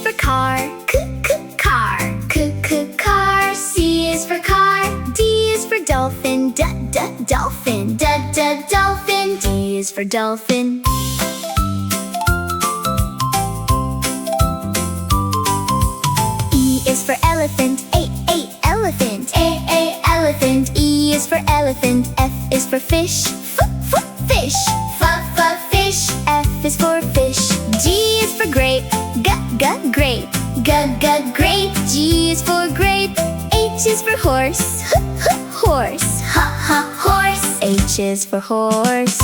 for car, car. Car. C is for car. D is for dolphin, dolphin. Dolphin. D is for dolphin. E is for elephant, elephant. Elephant. E is for elephant. F is for fish, fish. Fish. F is for fish. G is for grape, grape. Grape. G is for grape. H is for horse, horse. Horse. H is for horse.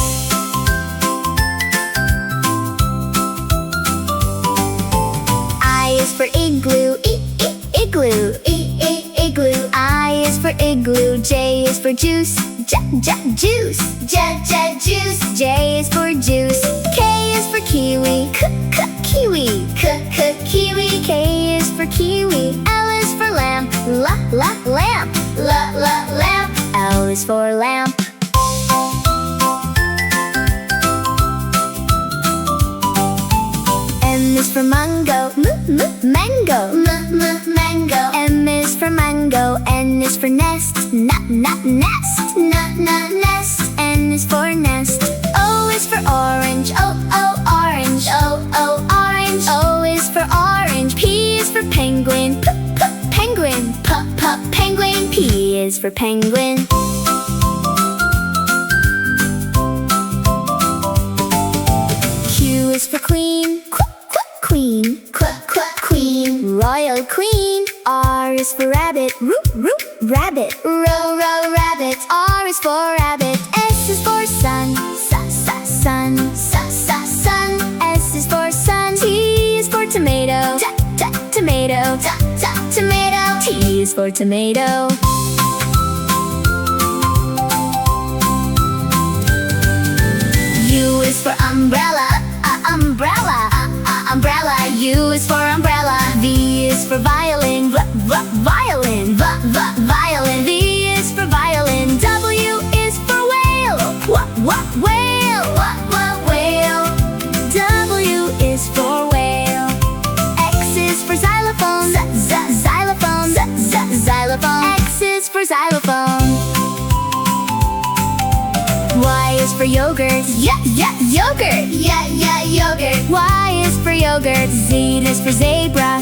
I is for igloo, igloo. Igloo. I is for igloo. J is for juice, juice. Juice. J is for juice. K is for kiwi, kiwi. Kiwi. K is for kiwi. L is for lamp, lamp. Lamp. L is for lamp. M is for mango, mango. Mango. M is for mango. N is for nest, nest. Nest. N is for nest. O is for orange, orange. Orange. O is for orange. P is for penguin, penguin. Penguin. P is for penguin. Q is for queen, queen. Queen. Royal queen. R is for rabbit, rabbit. Rabbit. R is for rabbit. S is for sun, sun. S is for sun. T is for tomato, tomato. T is for tomato. U is for umbrella, umbrella. U is for umbrella. V is for violin, violin. Violin. V is for violin. W is for whale, whale. Whale. W is for whale. X is for xylophone, xylophone. Xylophone. X is for xylophone. Y is for yogurt, yogurt. Yogurt. Y is for yogurt. Z is for zebra,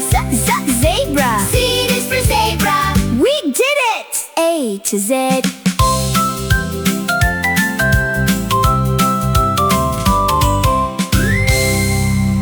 zebra. Z is for zebra. We did it! A to Z.